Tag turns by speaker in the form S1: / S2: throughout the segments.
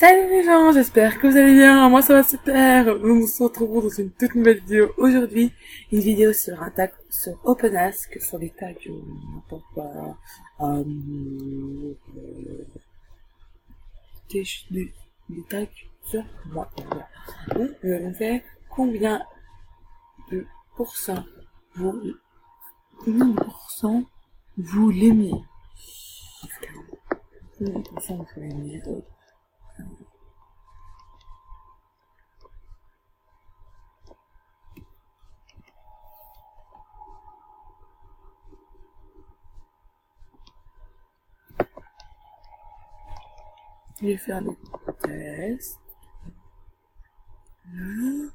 S1: Salut les gens, j'espère que vous allez bien, moi ça va super. Nous nous retrouvons dans une toute nouvelle vidéo aujourd'hui, une vidéo sur un tag sur OpenAsk, sur les tags n'importe quoi, des tags sur moi. Donc nous allons faire combien de pourcents vous l'aimez. Combien de pourcents vous l'aimez. Je vais faire des tests. Là.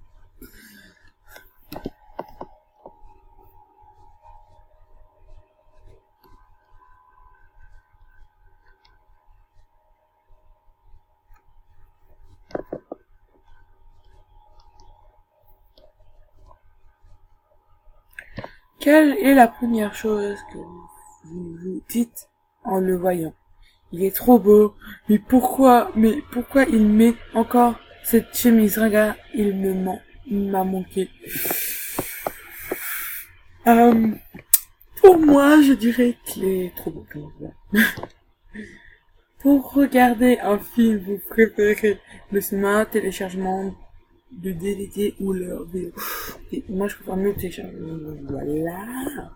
S1: Quelle est la première chose que vous dites en le voyant? Il est trop beau, mais pourquoi il met encore cette chemise? Regarde, il m'a manqué. Pour moi, je dirais qu'il est trop beau. Pour regarder un film, vous préférez le cinéma, téléchargement de DVD ou leur vidéo? Moi, je préfère mieux le téléchargement. Voilà.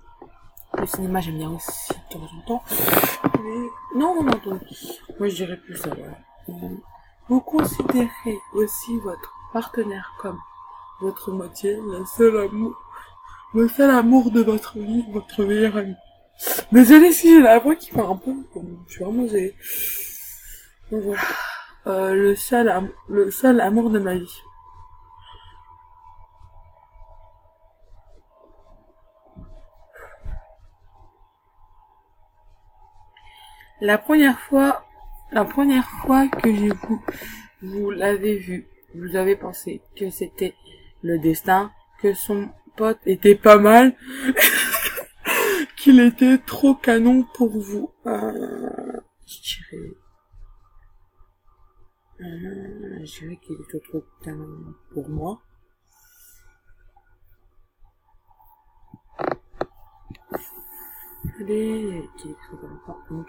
S1: Le cinéma, j'aime bien aussi de temps en temps. Mais non. Moi, je dirais plus ça, voilà. Vous considérez aussi votre partenaire comme votre moitié, le seul amour de votre vie, votre meilleur ami. Désolé si j'ai la voix qui part un peu, comme je suis vraiment désolée. Donc voilà. Le seul amour de ma vie. La première fois que vous l'avez vu, vous avez pensé que c'était le destin, que son pote était pas mal, qu'il était trop canon pour vous. Je dirais qu'il était trop canon pour moi. Allez, qu'il est trop canon pour moi.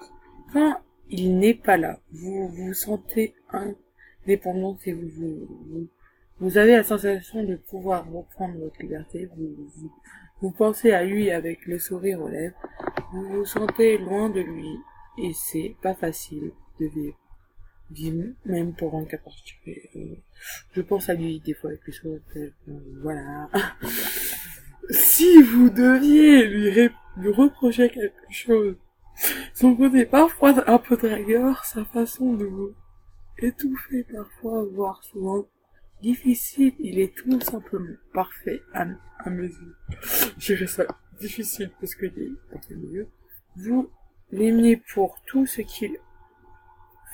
S1: Quand il n'est pas là, vous vous sentez indépendante et vous avez la sensation de pouvoir reprendre votre liberté, vous pensez à lui avec le sourire aux lèvres, vous vous sentez loin de lui et c'est pas facile de vivre même pour un cas particulier. Je pense à lui des fois avec le sourire aux lèvres, voilà. Si vous deviez lui reprocher quelque chose, son côté parfois un peu dragueur, sa façon de vous étouffer parfois, voire souvent difficile, il est tout simplement parfait à mes yeux. Je dirais ça difficile parce que il est parfait à mes yeux. Vous l'aimez pour tout ce qu'il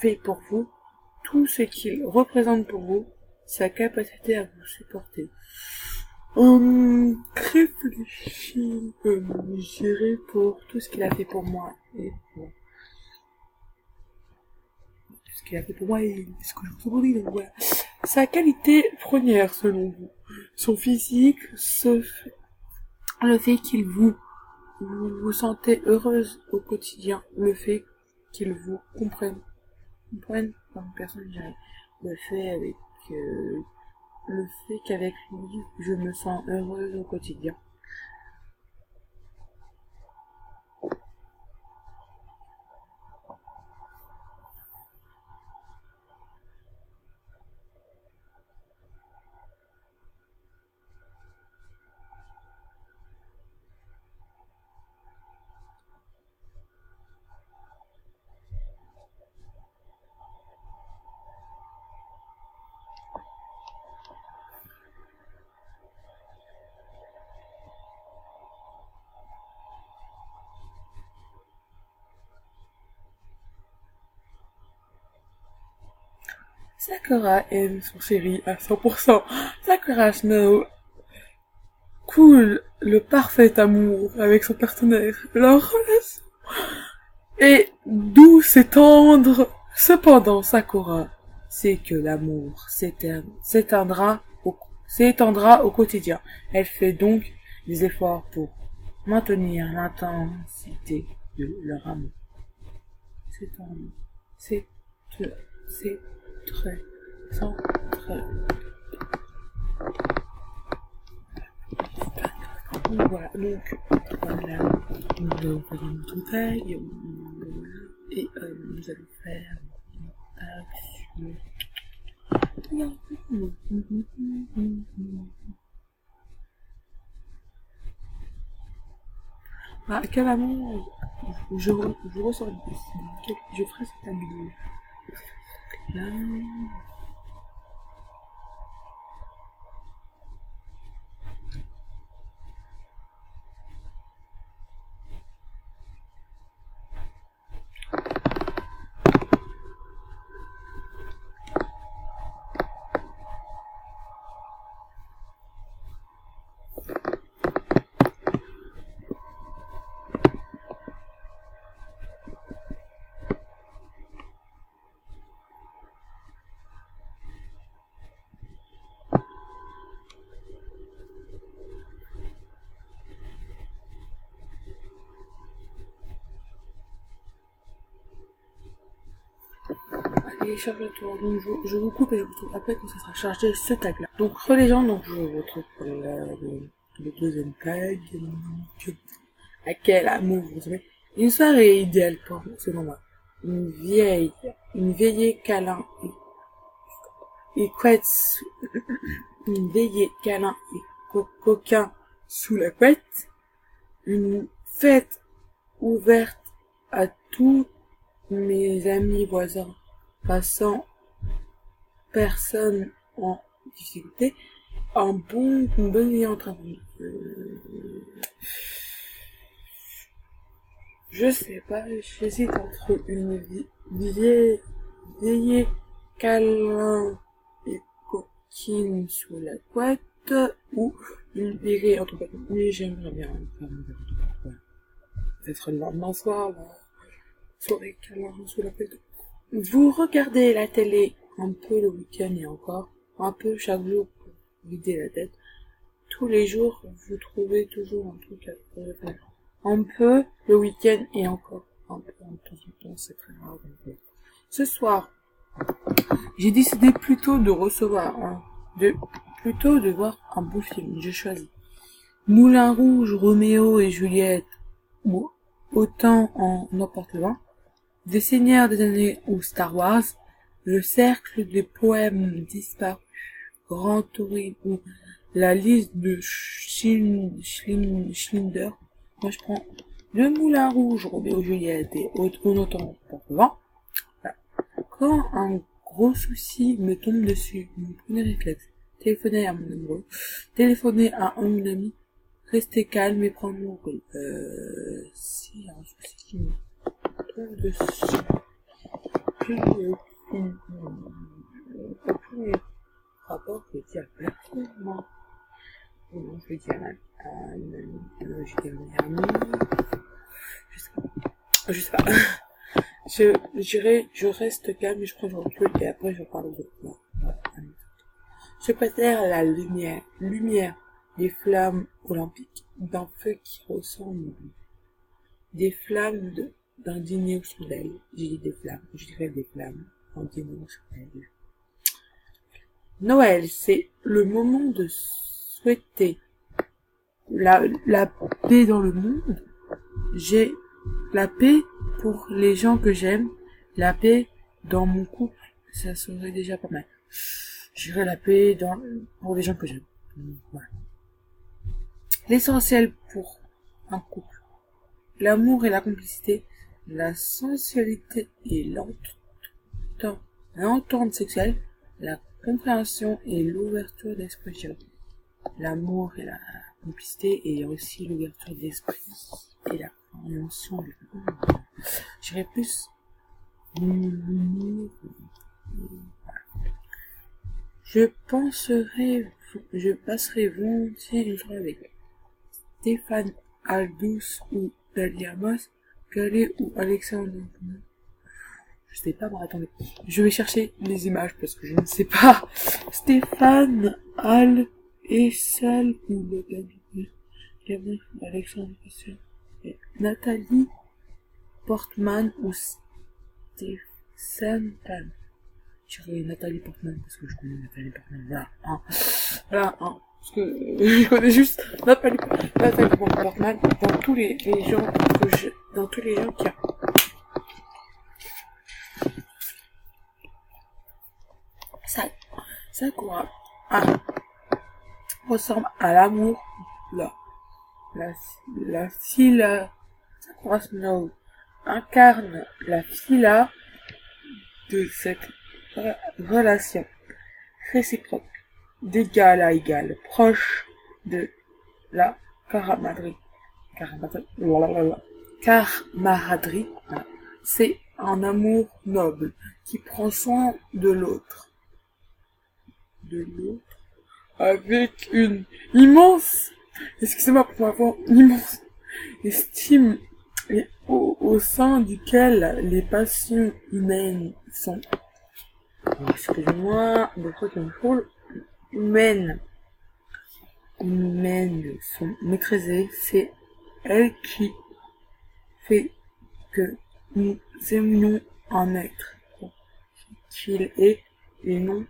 S1: fait pour vous, tout ce qu'il représente pour vous, sa capacité à vous supporter. Réfléchis, je dirais pour tout ce qu'il a fait pour moi et pour tout ce qu'il a fait pour moi et ce que je vous dis, donc voilà. Sa qualité première selon vous, son physique, le fait qu'il vous sentez heureuse au quotidien, le fait qu'il vous comprenne comme personne, je dirais, le fait qu'avec lui, je me sens heureuse au quotidien. Sakura aime son chéri à 100%. Sakura Snow coule le parfait amour avec son partenaire. Leur relation est douce et tendre. Cependant, Sakura c'est que l'amour s'étendra au quotidien. Elle fait donc des efforts pour maintenir l'intensité de leur amour. C'est très centré. Voilà, donc, voilà, nous allons faire notre taille, et nous allons faire une action. Ah, quel amour je ressens ici, je ferai cette habitude. Là. Allez, charge-toi. Donc, je vous coupe et je vous retrouve après quand ça sera chargé ce tag-là. Donc, relisant, donc, je vous retrouve pour le deuxième tag. À quel amour vous aimez. Une soirée idéale pour, selon moi. Une veillée câlin et couette, une veillée câlin et coquin sous la couette. Une fête ouverte à tous mes amis voisins, passant personne en difficulté, une bonne vie entre amis. Je sais pas, j'hésite entre une vieille câlin et coquine sous la couette ou une virée entre potes. Mais j'aimerais bien faire une virée entre potes. Voilà. Peut-être le lendemain soir, la soirée câlin sous la couette. Vous regardez la télé un peu le week-end et encore, un peu chaque jour pour vider la tête. Tous les jours, vous trouvez toujours un truc à faire. Un peu le week-end et encore un peu en temps en temps, c'est très rare. Donc, ce soir, j'ai décidé plutôt de voir un beau film. J'ai choisi Moulin Rouge, Roméo et Juliette, ou Autant en n'importe le vent, Des Seigneurs des Années ou Star Wars, Le Cercle des Poèmes Disparus, Grand Touring ou La Liste de Schindler. Moi, je prends Le Moulin Rouge, Roméo et Juliette et Autant pour le vent. Voilà. Quand un gros souci me tombe dessus, mon premier réflexe, téléphoner à mon amoureux, téléphoner à un ami, rester calme et prendre mon rôle. Si un souci qui me tombe dessus, je n'ai aucun rapport, je dis à personne, non. Non, je vais dire à une amie, je dis à une amie, je sais pas. Je reste calme et je prends le recul et après je parle aux autres. Je préfère la lumière des flammes olympiques, d'un feu qui ressemble des flammes d'un dîner au chandelle. J'ai dit des flammes, je dirais des flammes d'un dîner au chandelle. Noël, c'est le moment de souhaiter la paix dans le monde. J'ai la paix pour les gens que j'aime, la paix dans mon couple, ça serait déjà pas mal. J'irai la paix pour les gens que j'aime. Voilà. L'essentiel pour un couple, l'amour et la complicité, la sensualité et l'entente sexuelle, la compréhension et l'ouverture d'esprit. L'amour et la complicité et aussi l'ouverture d'esprit et la compréhension. J'irai plus. Je passerai volontiers une soirée avec Stéphane Aldous ou Dalia Moss, Calais ou Alexandre. Je sais pas, bon, attendez. Je vais chercher les images parce que je ne sais pas. Stéphane, Al, Essal ou le Gabriel, Alexandre, et Nathalie Portman ou Stéphane Pan. Je dirais Nathalie Portman parce que je connais Nathalie Portman. Voilà, hein. Voilà, hein. Parce que je connais juste Nathalie Portman dans tous les gens dans tous les gens qu'il y a. Ça quoi, ressemble à l'amour, la fila, Sakura Snow incarne la fila de cette relation réciproque, d'égal à égal, proche de la camaraderie, c'est un amour noble qui prend soin de l'autre, avec une immense, excusez-moi pour ma voix, immense estime et au sein duquel les passions humaines sont, excusez-moi, des trucs qui me saoulent, humaines sont maîtrisées, c'est elle qui fait que nous aimions un être qu'il est et non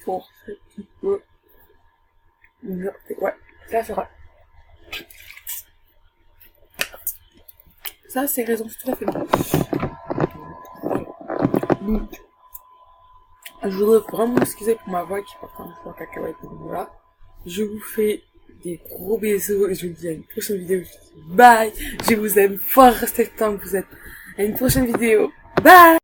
S1: pour ce qui peut. Ouais, ça c'est vrai. Ça c'est raison, c'est tout à fait bon. Donc, je voudrais vraiment m'excuser pour ma voix qui part un peu en cacahuète. Voilà. Je vous fais des gros bisous et je vous dis à une prochaine vidéo. Bye. Je vous aime fort, restez tant que vous êtes. À une prochaine vidéo. Bye.